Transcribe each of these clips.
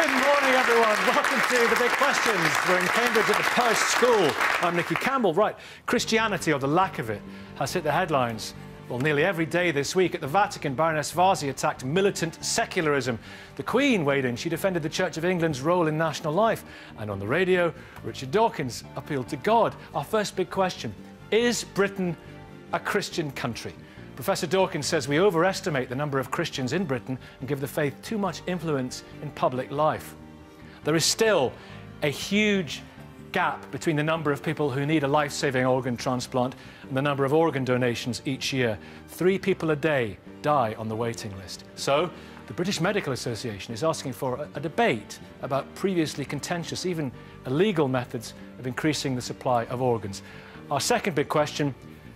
Good morning, everyone. Welcome to The Big Questions. We're in Cambridge at the Perse School. I'm Nicky Campbell. Right, Christianity, or the lack of it, has hit the headlines. Well, nearly every day this week at the Vatican, Baroness Vasi attacked militant secularism. The Queen weighed in. She defended the Church of England's role in national life. And on the radio, Richard Dawkins appealed to God. Our first big question: is Britain a Christian country? Professor Dawkins says we overestimate the number of Christians in Britain and give the faith too much influence in public life. There is still a huge gap between the number of people who need a life-saving organ transplant and the number of organ donations each year. 3 people a day die on the waiting list. So, the British Medical Association is asking for a debate about previously contentious, even illegal methods of increasing the supply of organs. Our second big question: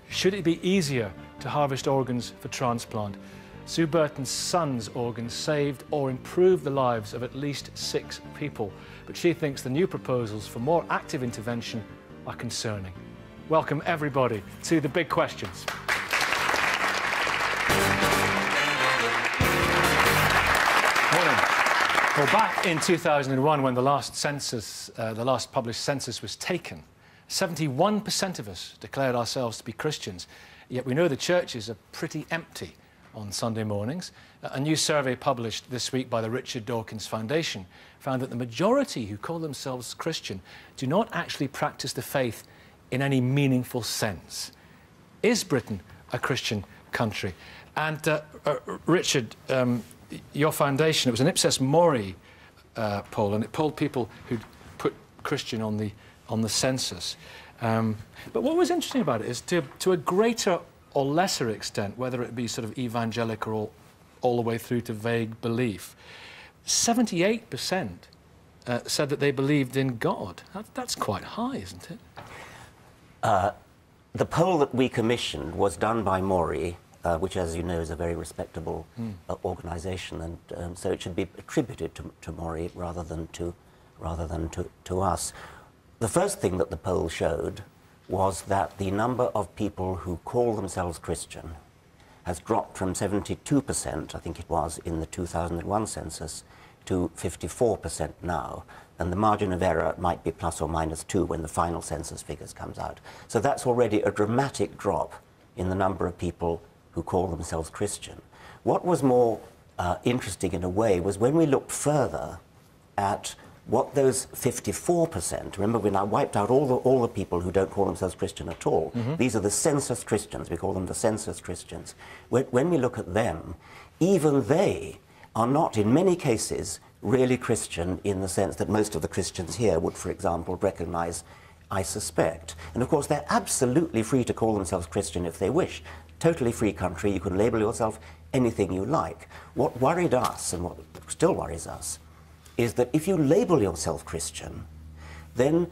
should it be easier to harvest organs for transplant? Sue Burton's son's organs saved or improved the lives of at least 6 people, but she thinks the new proposals for more active intervention are concerning. Welcome, everybody, to The Big Questions. Morning. Well, back in 2001, when the last census, the last published census was taken, 71% of us declared ourselves to be Christians. Yet we know the churches are pretty empty on Sunday mornings. A new survey published this week by the Richard Dawkins Foundation found that the majority who call themselves Christian do not actually practice the faith in any meaningful sense. Is Britain a Christian country? And Richard, your foundation, it was an Ipsos Mori poll, and it polled people who'd put Christian on the census. But what was interesting about it is to a greater or lesser extent, whether it be sort of evangelical or all the way through to vague belief, 78% said that they believed in God. That's quite high, isn't it? The poll that we commissioned was done by Mori, which, as you know, is a very respectable organisation, and so it should be attributed to Mori rather than to us. The first thing that the poll showed was that the number of people who call themselves Christian has dropped from 72%, I think it was, in the 2001 census, to 54% now. And the margin of error might be plus or minus 2 when the final census figures comes out. So that's already a dramatic drop in the number of people who call themselves Christian. What was more interesting in a way was when we looked further at what those 54%, remember we now wiped out all the people who don't call themselves Christian at all. These are the census Christians, we call them the census Christians. When we look at them, even they are not, in many cases, really Christian in the sense that most of the Christians here would, for example, recognise, I suspect. And of course, they're absolutely free to call themselves Christian if they wish. Totally free country, you can label yourself anything you like. What worried us, and what still worries us, is that if you label yourself Christian, then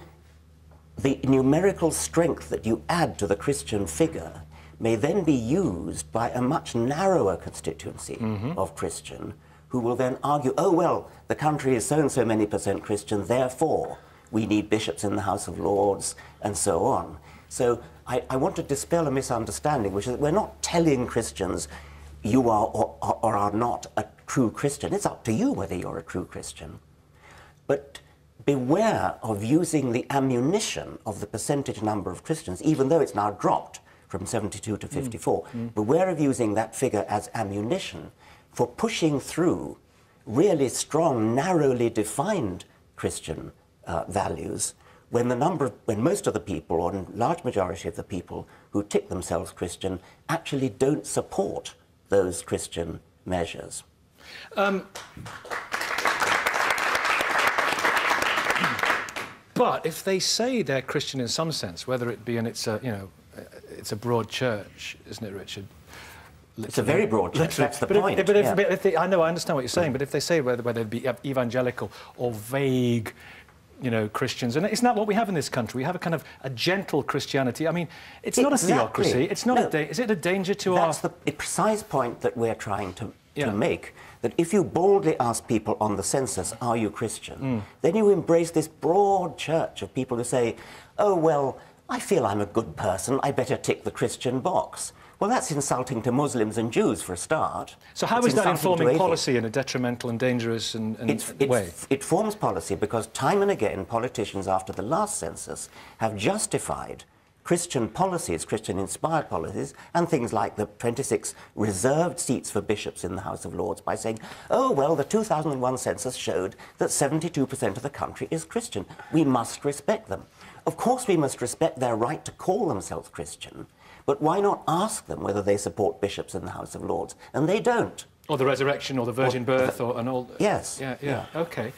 the numerical strength that you add to the Christian figure may then be used by a much narrower constituency of Christian, who will then argue, oh, well, the country is so and so many % Christian, therefore we need bishops in the House of Lords, and so on. So I want to dispel a misunderstanding, which is that we're not telling Christians you are or are not a true Christian. It's up to you whether you're a true Christian. But beware of using the ammunition of the percentage number of Christians, even though it's now dropped from 72 to 54. Beware of using that figure as ammunition for pushing through really strong, narrowly defined Christian values when most of the people, or a large majority of the people who tick themselves Christian, actually don't support those Christian measures. But if they say they're Christian in some sense, whether it be, and it's a broad church, isn't it, Richard? Literally. It's a very broad church, that's the point. I know, I understand what you're saying, but if they say whether it be evangelical or vague, Christians, and isn't that what we have in this country? We have a kind of a gentle Christianity. I mean, it's not a theocracy. It's not is it a danger to our... That's the precise point that we're trying to make, that if you boldly ask people on the census, are you Christian, then you embrace this broad church of people who say, oh, well, I feel I'm a good person, I better tick the Christian box. Well, that's insulting to Muslims and Jews, for a start. So how is that informing policy in a detrimental and dangerous way? It forms policy because time and again politicians after the last census have justified Christian policies, Christian-inspired policies, and things like the 26 reserved seats for bishops in the House of Lords by saying, oh, well, the 2001 census showed that 72% of the country is Christian. We must respect them. Of course we must respect their right to call themselves Christian, but why not ask them whether they support bishops in the House of Lords? And they don't. Or the resurrection, or the virgin birth, or and all... Yes. Yeah. OK.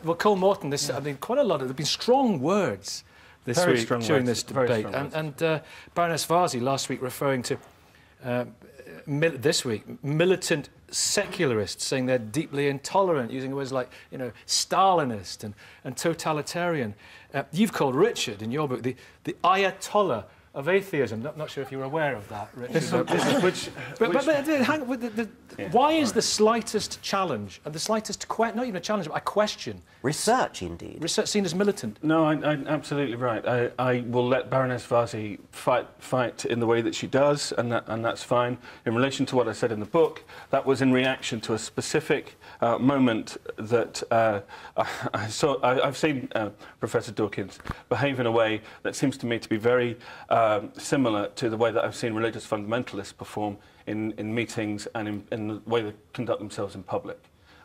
Well, Cole Morton, I mean, quite a lot of... There have been strong words this week during this debate. And Baroness Varzi last week referring to, this week, militant secularists, saying they're deeply intolerant, using words like, you know, Stalinist and totalitarian. You've called Richard, in your book, the Ayatollah of atheism. Not sure if you were aware of that, Richard. Why is the slightest challenge, and the slightest, not even a challenge, but a question... Research, indeed. Research seen as militant. No, I'm absolutely right. I will let Baroness Varzi fight in the way that she does, and that's fine. In relation to what I said in the book, that was in reaction to a specific moment that I've seen Professor Dawkins behave in a way that seems to me to be very similar to the way that I've seen religious fundamentalists perform in meetings and in the way they conduct themselves in public.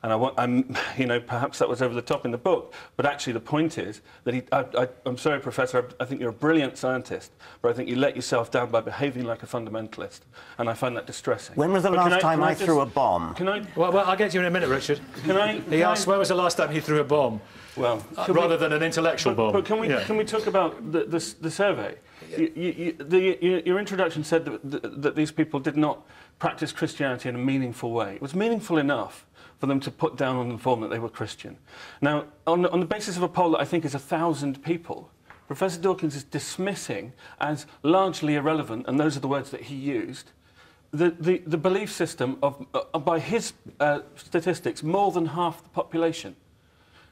And you know, perhaps that was over the top in the book, but actually the point is that I'm sorry, Professor, I think you're a brilliant scientist, but I think you let yourself down by behaving like a fundamentalist, and I find that distressing. When was the last time I threw a bomb? Can I? Well, I'll get to you in a minute, Richard. He asked, when was the last time he threw a bomb? Well, rather than an intellectual bomb. But can we talk about the survey? Your introduction said that these people did not practice Christianity in a meaningful way. It was meaningful enough for them to put down on the form that they were Christian. Now, on the basis of a poll that I think is 1,000 people, Professor Dawkins is dismissing as largely irrelevant, and those are the words that he used, the belief system of, by his statistics, more than half the population.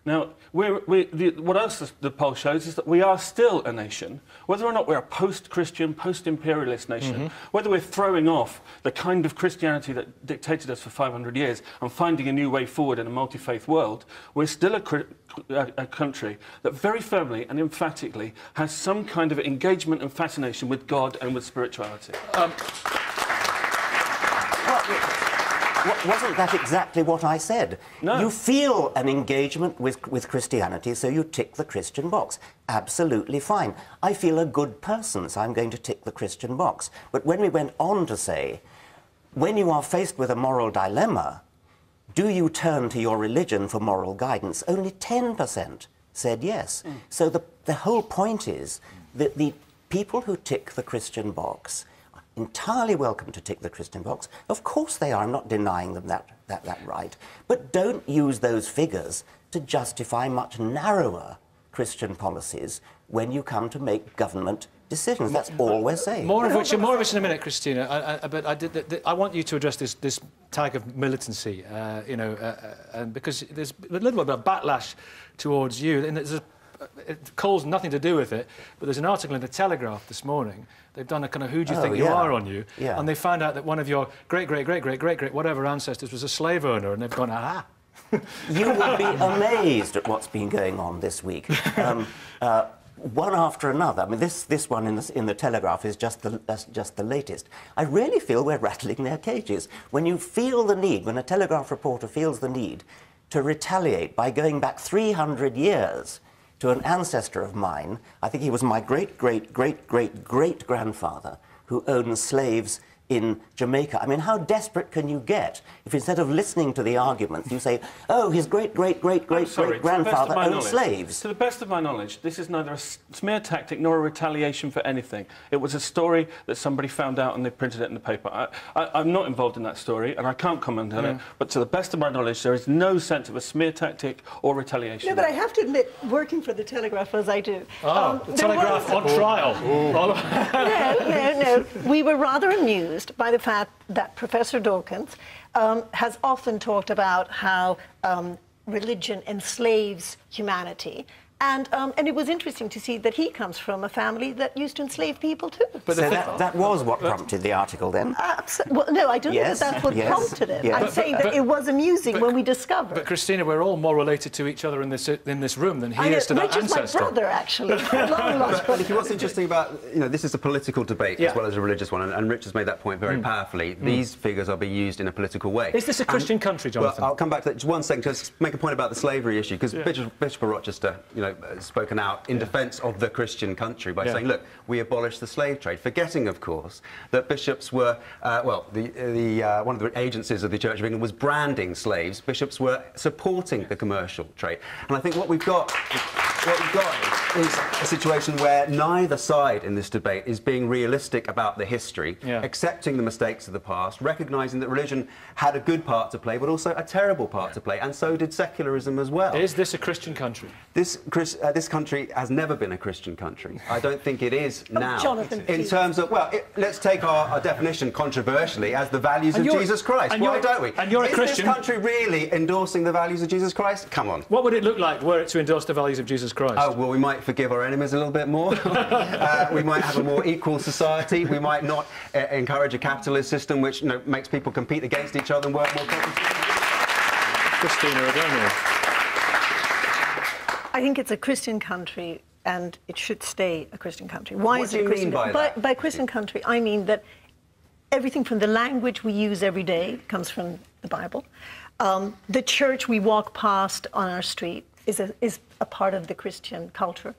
Now, what else the poll shows is that we are still a nation, whether or not we're a post-Christian, post-imperialist nation, whether we're throwing off the kind of Christianity that dictated us for 500 years and finding a new way forward in a multi-faith world, we're still a country that very firmly and emphatically has some kind of engagement and fascination with God and with spirituality. Wasn't that exactly what I said? No. You feel an engagement with Christianity, so you tick the Christian box. Absolutely fine. I feel a good person, so I'm going to tick the Christian box. But when we went on to say, when you are faced with a moral dilemma, do you turn to your religion for moral guidance? Only 10% said yes. So the whole point is that the people who tick the Christian box entirely welcome to tick the Christian box. Of course they are. I'm not denying them that right. But don't use those figures to justify much narrower Christian policies when you come to make government decisions. That's all we're saying. More of which in a minute, Christina. But I want you to address this tag of militancy, you know, and because there's a little bit of backlash towards you, and Cole's nothing to do with it, but there's an article in the Telegraph this morning. They've done a kind of who do you think you are on you, and they found out that one of your great whatever ancestors was a slave owner, and they've gone, aha. You would be amazed at what's been going on this week. One after another. I mean, this one in the Telegraph is just the latest. I really feel we're rattling their cages. When you feel the need, when a Telegraph reporter feels the need to retaliate by going back 300 years to an ancestor of mine, I think he was my great-great-great-great-grandfather, who owned slaves in Jamaica. I mean, how desperate can you get if instead of listening to the arguments, you say, oh, his great-great-great-great-great-grandfather owned slaves? To the best of my knowledge, this is neither a smear tactic nor a retaliation for anything. It was a story that somebody found out and they printed it in the paper. I'm not involved in that story, and I can't comment on it, but to the best of my knowledge, there is no sense of a smear tactic or retaliation. No, but I have to admit, working for the Telegraph as I do... Oh, the Telegraph on trial. No. We were rather amused by the fact that Professor Dawkins has often talked about how religion enslaves humanity, And it was interesting to see that he comes from a family that used to enslave people too. But so that was what prompted the article then? Well, no, I don't think that's what prompted it. I'm saying that it was amusing when we discovered. But Christina, we're all more related to each other in this room than he is to that ancestor. Richard's my brother, actually. Long lost brother. What's interesting about, this is a political debate as well as a religious one, and Richard's made that point very powerfully. These figures are being used in a political way. Is this a Christian country, Jonathan? Well, I'll come back to that just one second, just make a point about the slavery issue, because Bishop of Rochester, has spoken out in defence of the Christian country by saying, look, we abolished the slave trade, forgetting, of course, that bishops were, one of the agencies of the Church of England was branding slaves. Bishops were supporting the commercial trade. And I think what we've got is a situation where neither side in this debate is being realistic about the history, accepting the mistakes of the past, recognising that religion had a good part to play, but also a terrible part to play, and so did secularism as well. Is this a Christian country? This country has never been a Christian country. I don't think it is now. Jonathan, in terms of, let's take our definition controversially as the values of Jesus Christ. Why don't we? And you're a Christian. Is this country really endorsing the values of Jesus Christ? Come on. What would it look like were it to endorse the values of Jesus Christ? Oh, well, we might forgive our enemies a little bit more. We might have a more equal society. We might not encourage a capitalist system which makes people compete against each other and work more competitively. Christina O'Donnell. I think it's a Christian country, and it should stay a Christian country. Why is it a Christian country? What do you mean by that? By Christian country, I mean that everything from the language we use every day comes from the Bible. The church we walk past on our street is a part of the Christian culture.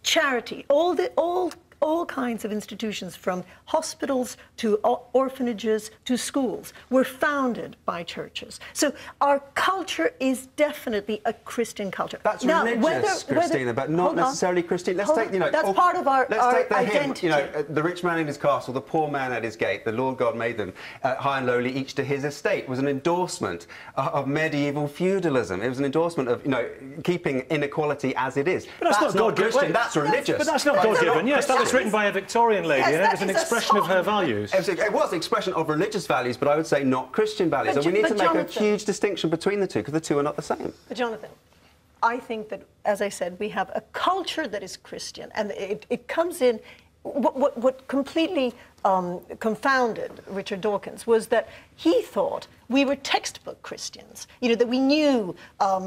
Charity, all kinds of institutions, from hospitals to orphanages to schools, were founded by churches. So our culture is definitely a Christian culture. That's religious, Christina, but not necessarily Christian. Let's take, that's part of our identity. The rich man in his castle, the poor man at his gate. The Lord God made them high and lowly, each to his estate. It was an endorsement of medieval feudalism. It was an endorsement of keeping inequality as it is. But that's not Christian. That's religious. But that's not God-given. Yes, that was written by a Victorian lady, and it was an expression of her values. It was an expression of religious values, but I would say not Christian values. And we need to make a huge distinction between the two, because the two are not the same. But Jonathan, I think that, as I said, we have a culture that is Christian, and it comes in. What completely confounded Richard Dawkins was that he thought we were textbook Christians, that we knew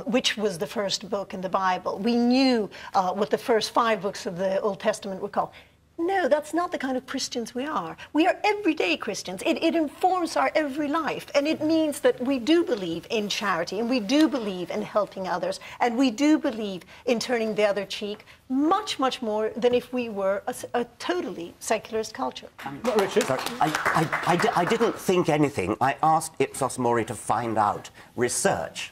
which was the first book in the Bible. We knew what the first 5 books of the Old Testament were called. No, that's not the kind of Christians we are. We are everyday Christians. It informs our every life, and it means that we do believe in charity, and we do believe in helping others, and we do believe in turning the other cheek much, much more than if we were a totally secularist culture. Richard? Sorry, I didn't think anything. I asked Ipsos Mori to find out. Research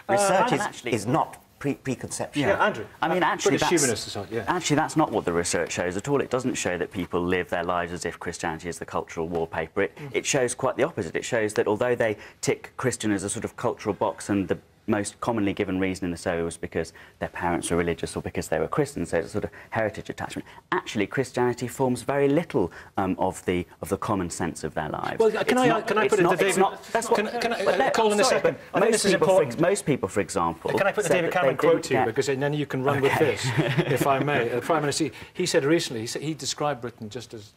is not preconception. Yeah, Andrew. I mean, actually, actually, that's not what the research shows at all. It doesn't show that people live their lives as if Christianity is the cultural wallpaper. It shows quite the opposite. It shows that although they tick Christian as a sort of cultural box, and the most commonly given reason in the survey was because their parents were religious or because they were Christians, so it's a sort of heritage attachment. Actually, Christianity forms very little of the common sense of their lives. Well, can I put it to David? Call in a second. I think this is important. Most people, for example, can I put the David Cameron quote to you, because then you can run with this, if I may. The Prime Minister, he said recently, he described Britain just as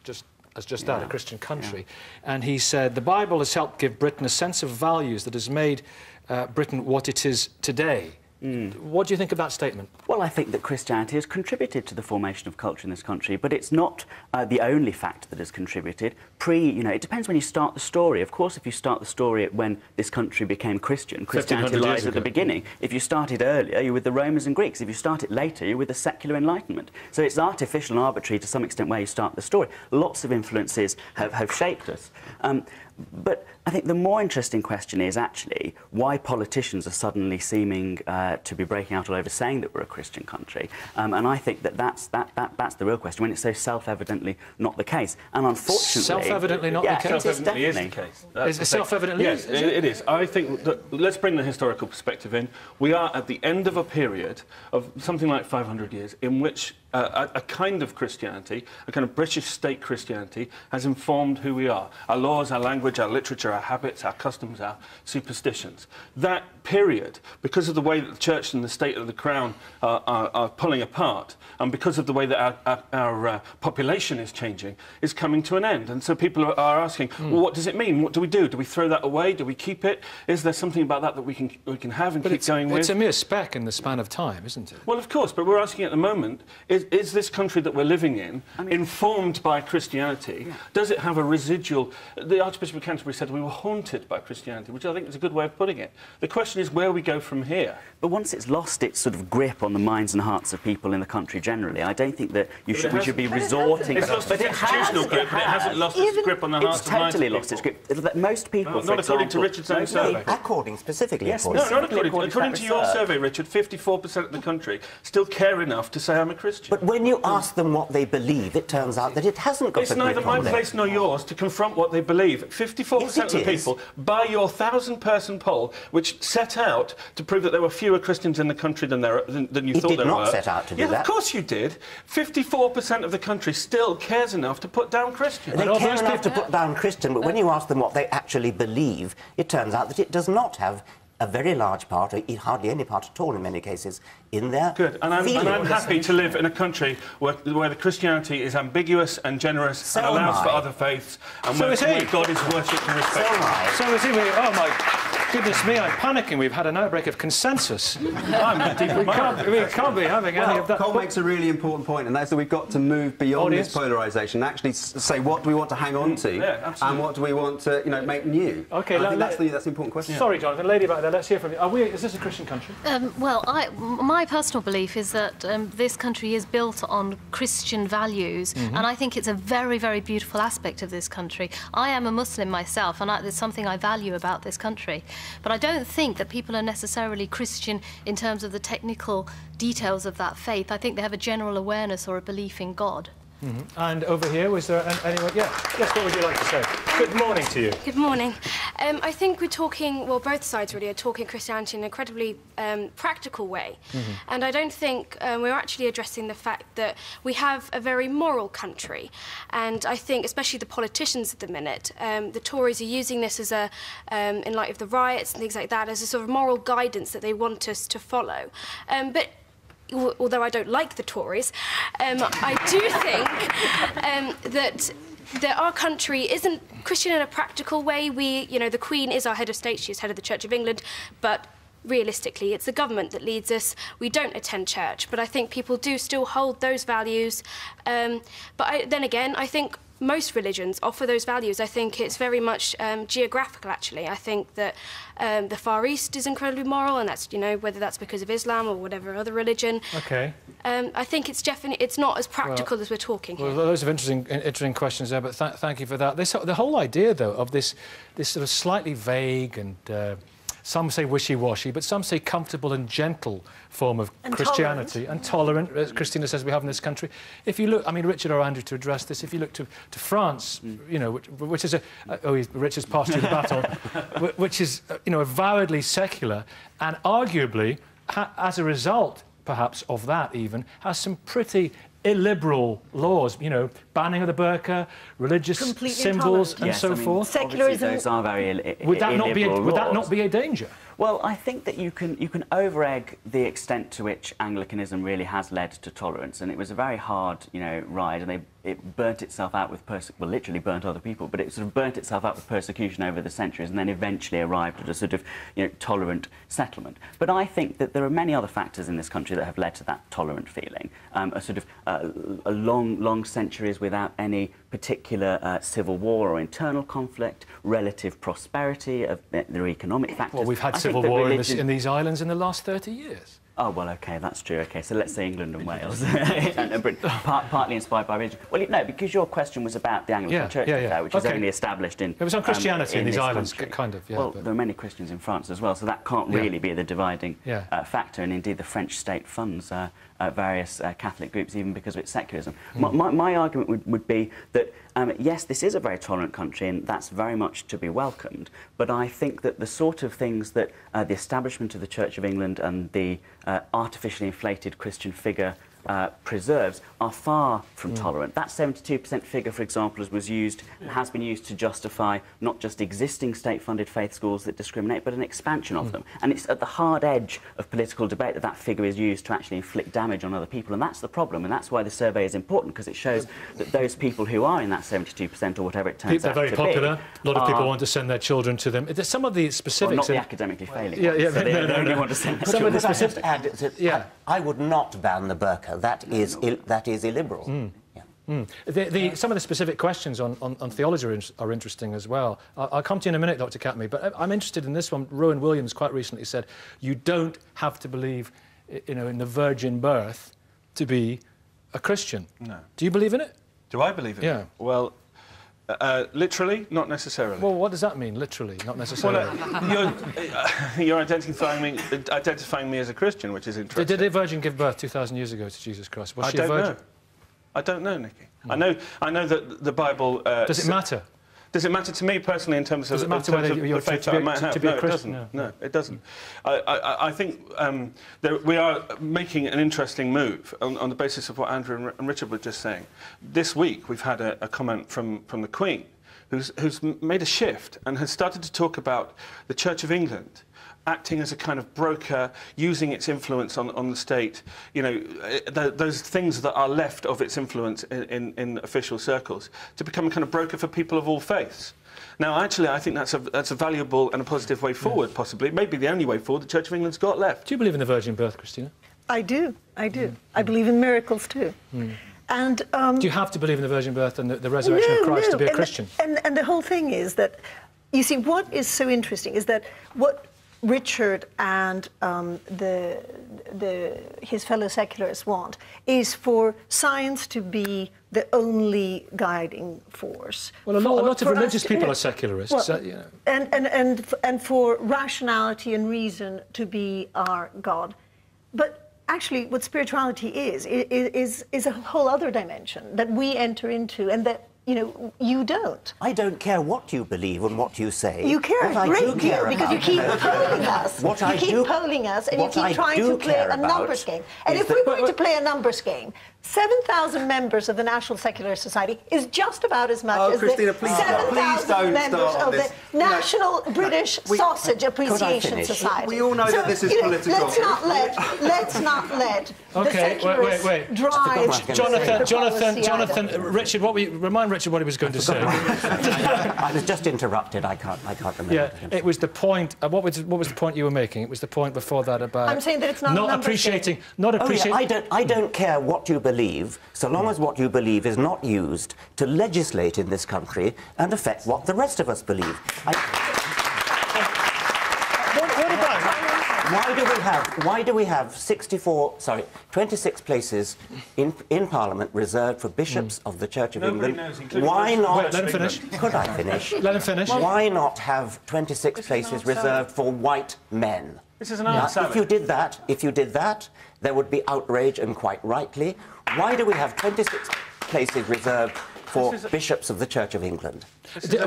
that, a Christian country, and he said the Bible has helped give Britain a sense of values that has made Britain what it is today. What do you think of that statement? Well, I think that Christianity has contributed to the formation of culture in this country, but it's not the only factor that has contributed. It depends when you start the story. Of course, if you start the story at when this country became Christian, Christianity lies at the beginning. If you started earlier, you're with the Romans and Greeks. If you start it later, you're with the secular Enlightenment. So it's artificial and arbitrary to some extent where you start the story. Lots of influences have shaped us. But I think the more interesting question is actually why politicians are suddenly seeming to be breaking out all over saying that we're a Christian country. And I think that's the real question, when it's so self-evidently not the case. And unfortunately... Self-evidently not the case? Self-evidently is the case. Is it self-evidently? Yes, it is. I think that, let's bring the historical perspective in. We are at the end of a period of something like 500 years in which a kind of Christianity, a kind of British state Christianity, has informed who we are. Our laws, our language, our literature, our habits, our customs, our superstitions. That period, because of the way that the church and the state of the crown are pulling apart, and because of the way that our population is changing, is coming to an end. And so people are asking, well, what does it mean? What do we do? Do we throw that away? Do we keep it? Is there something about that that we can have and keep going with? It's a mere speck in the span of time, isn't it? Well, of course, but we're asking at the moment, is this country that we're living in informed by Christianity? Yeah. Does it have a residual... The Archbishop of Canterbury said we were haunted by Christianity, which I think is a good way of putting it. The question is where we go from here. But once it's lost its sort of grip on the minds and hearts of people in the country generally, I don't think that we should be resorting... It's lost its institutional grip, but it hasn't lost its grip on the hearts and minds of people. It's totally lost its grip. Most people, not according to Richard's own survey. Specifically, yes, according. No, not according to your survey, Richard. 54% of the country still care enough to say I'm a Christian. But when you ask them what they believe, it turns out that it hasn't got it's a grip on them. It's neither my place nor yours to confront what they believe. 54% of the people, by your 1,000-person poll, which set out to prove that there were fewer Christians in the country than you thought there were. It did not set out to do that. Yeah, of course you did. 54% of the country still cares enough to put down Christian. They care enough to put down Christian, but when you ask them what they actually believe, it turns out that it does not have a very large part, or hardly any part at all in many cases, in their Good, and I'm happy to live in a country where the Christianity is ambiguous and generous and allows for other faiths, and where God is worshipped and respected. So is he. Oh my goodness me, I'm panicking. We've had an outbreak of consensus. We can't be having any of that. Cole makes a really important point, and that's that we've got to move beyond this polarisation and actually say what do we want to hang on to and what do we want to make new. Okay, I think that's the important question. Sorry, Jonathan, lady back there, let's hear from you. Is this a Christian country? Well, my personal belief is that this country is built on Christian values, and I think it's a very, very beautiful aspect of this country. I am a Muslim myself, and there's something I value about this country. But I don't think that people are necessarily Christian in terms of the technical details of that faith. I think they have a general awareness or a belief in God. And over here, was there anyone? Yeah, yes, what would you like to say? Good morning to you. Good morning. I think we're talking, well, both sides really are talking Christianity in an incredibly practical way. And I don't think we're actually addressing the fact that we have a very moral country. And I think, especially the politicians at the minute, the Tories are using this as a, in light of the riots and things like that, as a sort of moral guidance that they want us to follow. But although I don't like the Tories, I do think that our country isn't Christian in a practical way. The Queen is our head of state, she's head of the Church of England, but realistically, it's the government that leads us. We don't attend church, but I think people do still hold those values. Then again, I think most religions offer those values. I think it's very much geographical, actually. I think that the Far East is incredibly moral, and that's, whether that's because of Islam or whatever other religion. Okay. I think it's not as practical as we're talking here. Well, those are interesting questions there, but thank you for that. The whole idea, though, of this sort of slightly vague and some say wishy-washy, but some say comfortable and gentle form of Christianity, and tolerant, as Christina says we have in this country. If you look, I mean, Richard or Andrew, to address this, if you look to France, which is Richard's passed you the baton, which is, avowedly secular, and arguably, as a result, perhaps, of that even, has some pretty illiberal laws, banning of the burqa, religious symbols, and so forth. Secularism. Those are very illiberal. Would that not be a danger? Well, I think that you can over-egg the extent to which Anglicanism really has led to tolerance, and it was a very hard, ride, and it burnt itself out with literally burnt other people, but it sort of burnt itself out with persecution over the centuries, and then eventually arrived at a sort of tolerant settlement. But I think that there are many other factors in this country that have led to that tolerant feeling. A sort of a long centuries without any particular civil war or internal conflict, relative prosperity of their economic factors. Well, we've had civil war in these islands in the last 30 years. Oh, well, OK, that's true. OK, so let's say England and Wales, and Britain, partly inspired by religion. Well, no, because your question was about the Anglican Church, which is only established in... It was on Christianity in these islands, country. kind of, Well, there are many Christians in France as well, so that can't really be the dividing factor, and indeed the French state funds various Catholic groups, even because of its secularism. My argument would be that, yes, this is a very tolerant country, and that's very much to be welcomed, but I think that the sort of things that the establishment of the Church of England and the artificially inflated Christian figure preserves are far from tolerant. That 72% figure, for example, was used and has been used to justify not just existing state-funded faith schools that discriminate, but an expansion of them. And it's at the hard edge of political debate that that figure is used to actually inflict damage on other people, and that's the problem, and that's why the survey is important, because it shows that those people who are in that 72% or whatever it turns out to be... They're very popular. A lot of people want to send their children to them. There's some of the specifics... Well, not the academically failing ones. Yeah, so they only want to send their children. Could I just add that I would not ban the burqa. That is illiberal. Some of the specific questions on theology are interesting as well. I'll come to you in a minute, Dr. Katmi, but I'm interested in this one. Rowan Williams quite recently said, you don't have to believe, in the virgin birth to be a Christian. No. Do you believe in it? Do I believe in it? Well, literally, not necessarily. Well, what does that mean, literally, not necessarily? Well, you're identifying me as a Christian, which is interesting. Did a virgin give birth 2,000 years ago to Jesus Christ? Was she a virgin? I don't know, Nicky. I know that the Bible... Does it matter? Does it matter to me personally in terms of, does it matter whether you're the faith that I might have? No, it doesn't. No, it doesn't. I think we are making an interesting move on the basis of what Andrew and Richard were just saying. This week we've had a comment from the Queen who's made a shift and has started to talk about the Church of England acting as a kind of broker, using its influence on the state, those things that are left of its influence in official circles, to become a kind of broker for people of all faiths. Now, actually, I think that's a valuable and a positive way forward, possibly. Maybe the only way forward the Church of England's got left. Do you believe in the virgin birth, Christina? I do. I believe in miracles, too. And, do you have to believe in the virgin birth and the resurrection of Christ to be a Christian? And the whole thing is that, you see, what is so interesting is that what Richard and his fellow secularists want is for science to be the only guiding force. Well, a lot of religious people are secularists. Well, and for rationality and reason to be our God. But actually, what spirituality is a whole other dimension that we enter into, and that you don't. I don't care what you believe and what you say. You care a great deal because you keep polling us. You keep polling us and you keep trying to play a numbers game. And if we're going to play a numbers game, 7,000 members of the National Secular Society is just about as much as Christina, the 7,000 members of the National British Sausage Appreciation Society. We all know that this is political. Let's not let the secularists drive Jonathan, Richard, remind Richard what he was going to say. I was just interrupted. I can't remember. Yeah, it was the point. What was the point you were making? It was the point before that about. I'm saying that it's not appreciating. I don't care what you believe, so long as what you believe is not used to legislate in this country and affect what the rest of us believe. Why do we have 26 places in Parliament reserved for bishops of the Church of England? Why not? Wait, let him finish. Could I finish? Let him finish. Why not have 26 places reserved for white men? This is an answer. If you did that, there would be outrage, and quite rightly. Why do we have 26 places reserved for bishops of the Church of England?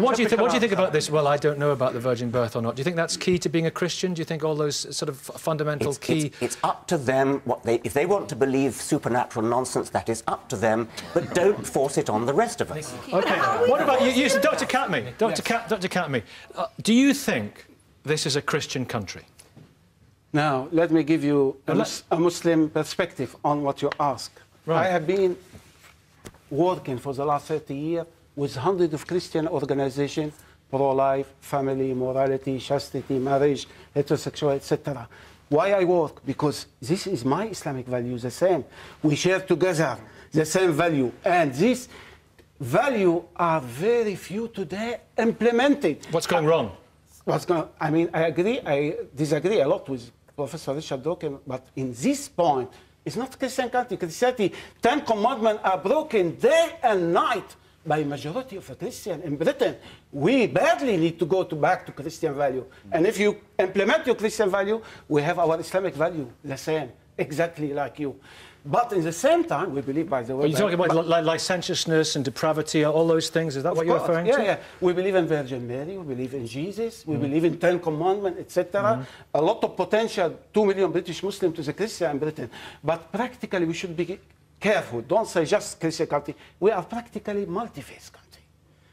What do you think about this? Well, I don't know about the virgin birth or not. Do you think that's key to being a Christian? Do you think all those sort of fundamental key... It's up to them. If they want to believe supernatural nonsense, that is up to them, but don't force it on the rest of us. OK. What about you, Dr. Katmi? Dr. Katmi, do you think this is a Christian country? Now, let me give you a Muslim perspective on what you ask. Right. I have been working for the last 30 years with hundreds of Christian organizations, pro-life, family, morality, chastity, marriage, heterosexual, etc. Why I work? Because this is my Islamic value, the same. We share together the same value. And these values are very few today implemented. What's going wrong? I disagree a lot with Professor Richard Dawkins, but in this point, it's not Christian country. Christianity, 10 commandments are broken day and night by majority of a Christian in Britain. We badly need to go back to Christian value. And if you implement your Christian value, we have our Islamic value the same. exactly like you. But in the same time, we believe, by the way... Are you talking about licentiousness and depravity, all those things? Is that what you're referring to? Yeah. We believe in Virgin Mary, we believe in Jesus, we believe in 10 Commandments, etc. A lot of potential, 2 million British Muslims to the Christian in Britain. But practically, we should be careful. Don't say just Christian country. We are practically multi-faith country.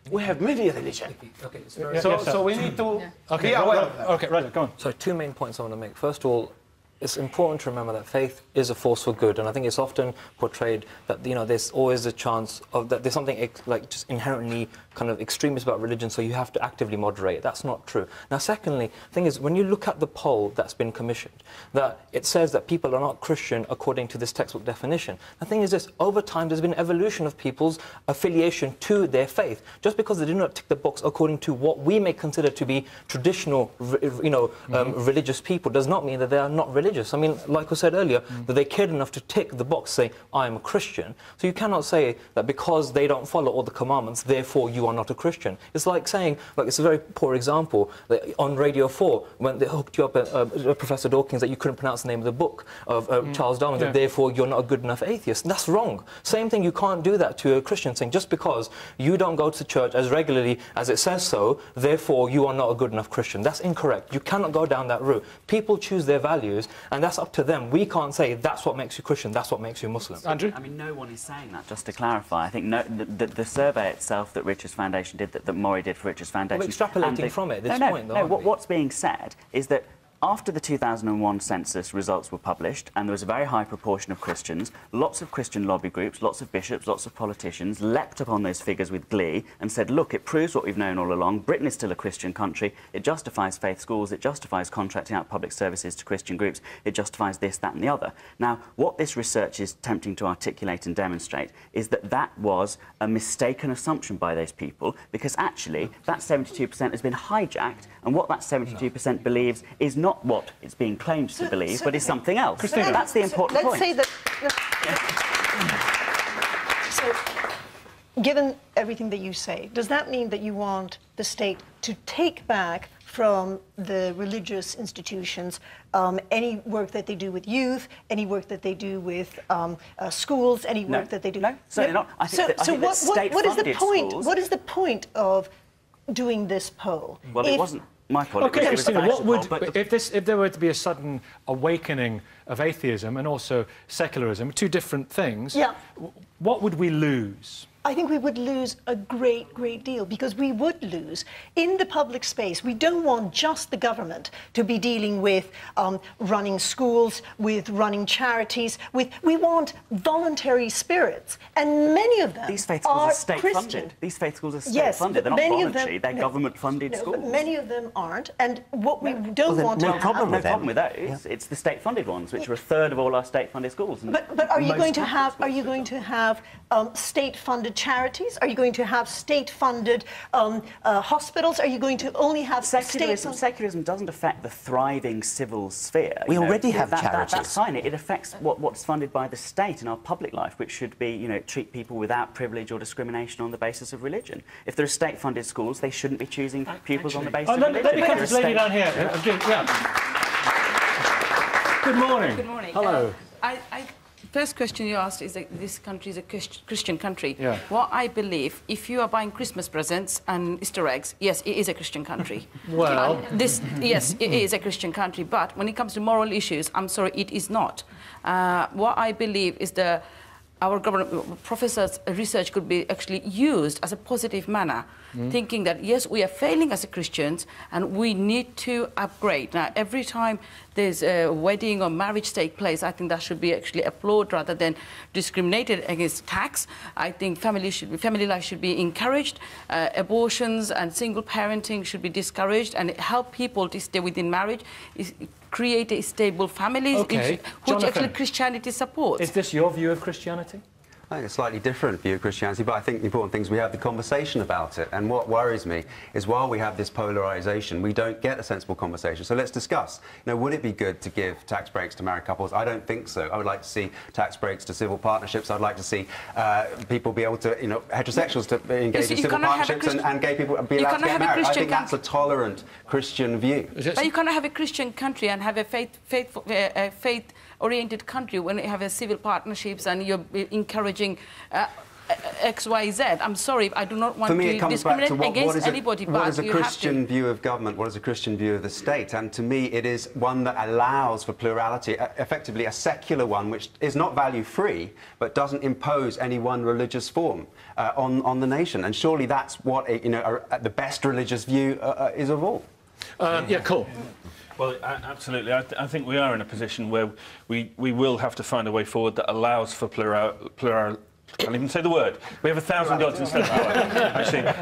We have many religions. Okay, so we need to be aware of that. Okay, right, go on. So 2 main points I want to make. First of all, it's important to remember that faith is a force for good, and I think it's often portrayed that, you know, there's always a chance of that there's something like just inherently kind of extremist about religion, so you have to actively moderate it. That's not true. Now, secondly, the thing is, when you look at the poll that's been commissioned, that it says that people are not Christian according to this textbook definition. The thing is this: over time, there's been evolution of people's affiliation to their faith. Just because they do not tick the box according to what we may consider to be traditional, religious people, does not mean that they are not religious. I mean, like I said earlier, that they cared enough to tick the box, say, I am a Christian. So you cannot say that because they don't follow all the commandments, therefore you are not a Christian. It's like saying, like, it's a very poor example, that on Radio 4, when they hooked you up, Professor Dawkins, that you couldn't pronounce the name of the book of Charles Darwin, that therefore you're not a good enough atheist. That's wrong. Same thing, you can't do that to a Christian, saying just because you don't go to church as regularly as it says so, therefore you are not a good enough Christian. That's incorrect. You cannot go down that route. People choose their values, and that's up to them. We can't say that's what makes you Christian, that's what makes you Muslim. Andrew? I mean, no one is saying that, just to clarify. I think the survey itself that Richard's Foundation did, that Maury did for Richard's Foundation... Well, extrapolating from it, this point, though, what's being said is that after the 2001 census results were published, and there was a very high proportion of Christians, lots of Christian lobby groups, lots of bishops, lots of politicians leapt upon those figures with glee and said, look, it proves what we've known all along. Britain is still a Christian country. It justifies faith schools. It justifies contracting out public services to Christian groups. It justifies this, that and the other. Now, what this research is attempting to articulate and demonstrate is that that was a mistaken assumption by those people, because actually that 72% has been hijacked, and what that 72% believes is not what it's being claimed to believe, but is something else. Christina, that's the important point. Let's say that... So, given everything that you say, does that mean that you want the state to take back from the religious institutions any work that they do with youth, any work that they do with schools, any work that they do... No, certainly not. I think what is the point? What is the point of doing this poll? Well, it wasn't my poll. Okay, Christina, what would, poll, if there were to be a sudden awakening of atheism and also secularism, two different things, what would we lose? I think we would lose a great deal, because we would lose in the public space. We don't want just the government to be dealing with running schools, with running charities. We want voluntary spirits, and many of them these faith schools are state-funded. Christian. These faith schools are state-funded. They're not voluntary. They're government-funded schools. But many of them aren't, and what we don't want to have... No problem with those. It's the state-funded ones, which are a third of all our state-funded schools. But are you going to have state-funded charities? Are you going to have state-funded hospitals? Are you going to only have Secularism doesn't affect the thriving civil sphere. We already have charities. That's fine. It affects what's funded by the state in our public life, which should be, you know, treat people without privilege or discrimination on the basis of religion. If there are state-funded schools, they shouldn't be choosing pupils on the basis of religion. Let me come to this lady down here. Good morning. Good morning. Hello. First question you asked is that this country is a Christian country. Yeah. What I believe, if you are buying Christmas presents and Easter eggs, yes, it is a Christian country. Well... yes, it is a Christian country, but when it comes to moral issues, I'm sorry, it is not. What I believe is our government professors' research could be actually used as a positive manner, thinking that, yes, we are failing as a Christians and we need to upgrade. Now, every time there's a wedding or marriage take place, I think that should be actually applauded rather than discriminated against tax. I think family life should be encouraged. Abortions and single parenting should be discouraged, and help people to stay within marriage, create a stable family, which actually Christianity supports. Is this your view of Christianity? I think a slightly different view of Christianity, but I think the important thing is we have the conversation about it. And what worries me is while we have this polarisation, we don't get a sensible conversation. So let's discuss. You know, would it be good to give tax breaks to married couples? I don't think so. I would like to see tax breaks to civil partnerships. I'd like to see people be able to, you know, heterosexuals to engage in civil partnerships and gay people be allowed to get married. I think that's a tolerant Christian view. But you cannot have a Christian country and have a faith-oriented country when you have a civil partnerships and you're encouraging X, Y, Z. I'm sorry, I do not want to discriminate against anybody. What is a Christian view of government? What is a Christian view of the state? And to me, it is one that allows for plurality, effectively a secular one, which is not value-free, but doesn't impose any one religious form on the nation. And surely that's what the best religious view is of all. Yeah, cool. Well, absolutely. I think we are in a position where we will have to find a way forward that allows for plural. I can't even say the word. We have 1,000 gods instead of one.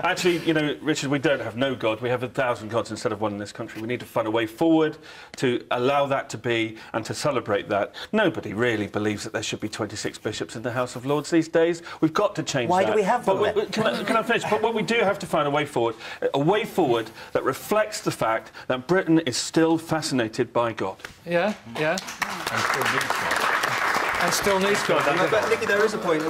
Actually, you know, Richard, we don't have no God. We have 1,000 gods instead of one in this country. We need to find a way forward to allow that to be and to celebrate that. Nobody really believes that there should be 26 bishops in the House of Lords these days. We've got to change that. Why do we have them? Can I finish? But what we do have to find a way forward that reflects the fact that Britain is still fascinated by God. Yeah, yeah. And still needs God. But, Nicky, there is a point.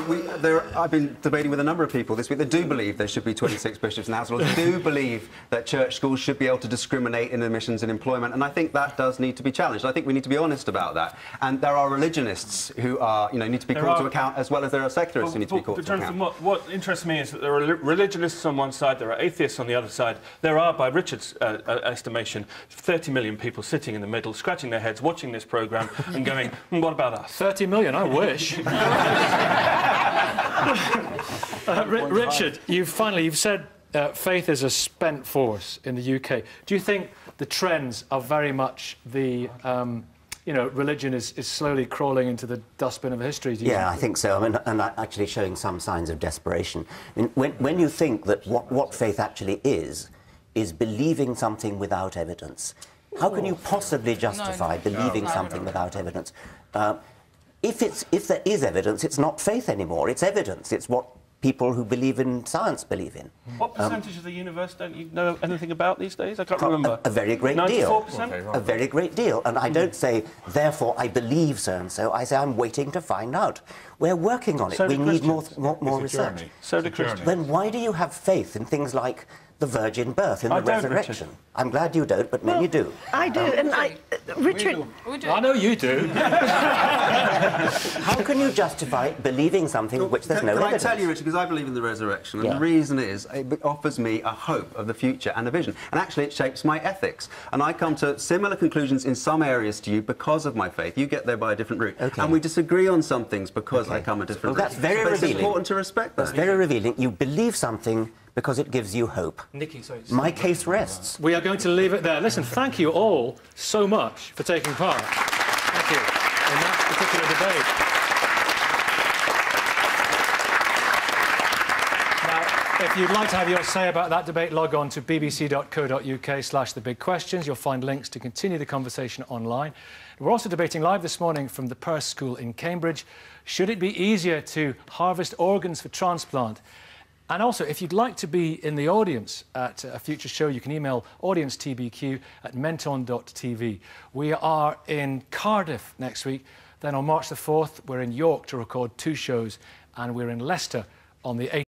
I've been debating with a number of people this week that do believe there should be 26 bishops in the House of Lords, do believe that church schools should be able to discriminate in admissions and employment, and I think that does need to be challenged. I think we need to be honest about that. And there are religionists who are, need to be called to account, as well as there are secularists who need to be called to account. What interests me is that there are religionists on one side, there are atheists on the other side. There are, by Richard's estimation, 30 million people sitting in the middle, scratching their heads, watching this programme and going, what about us? 30 million? I wish. Richard, you've said faith is a spent force in the UK. Do you think the trends are very much the, religion is slowly crawling into the dustbin of history? Yeah, I think so. I mean, and actually showing some signs of desperation. I mean, when you think that what faith actually is believing something without evidence, how can you possibly justify believing something without evidence? If there is evidence, it's not faith anymore. It's evidence. It's what people who believe in science believe in. What percentage of the universe don't you know anything about these days? I can't remember. A very great deal. 94%? A very great deal. And I don't say, therefore, I believe so-and-so. I say, I'm waiting to find out. We're working on it. We need more research. So do Christians. Then why do you have faith in things like the virgin birth, in the resurrection? I'm glad you don't, but many do. I do, and Richard... I know you do. How can you justify believing something of which there's no evidence? Can I tell you, Richard, because I believe in the resurrection, and the reason is it offers me a hope of the future and a vision, and actually it shapes my ethics. And I come to similar conclusions in some areas to you because of my faith. You get there by a different route. Okay. And we disagree on some things because I come a different route. That's very revealing. It's important to respect that. That's very revealing. You believe something because it gives you hope. Nicky, sorry. My case rests. We are going to leave it there. Listen, thank you all so much for taking part. Thank you in that particular debate. Now, if you'd like to have your say about that debate, log on to bbc.co.uk/thebigquestions. You'll find links to continue the conversation online. We're also debating live this morning from the Perse School in Cambridge. Should it be easier to harvest organs for transplant? And also, if you'd like to be in the audience at a future show, you can email audience@menton.tv. We are in Cardiff next week. Then on March the 4th, we're in York to record 2 shows, and we're in Leicester on the 8th.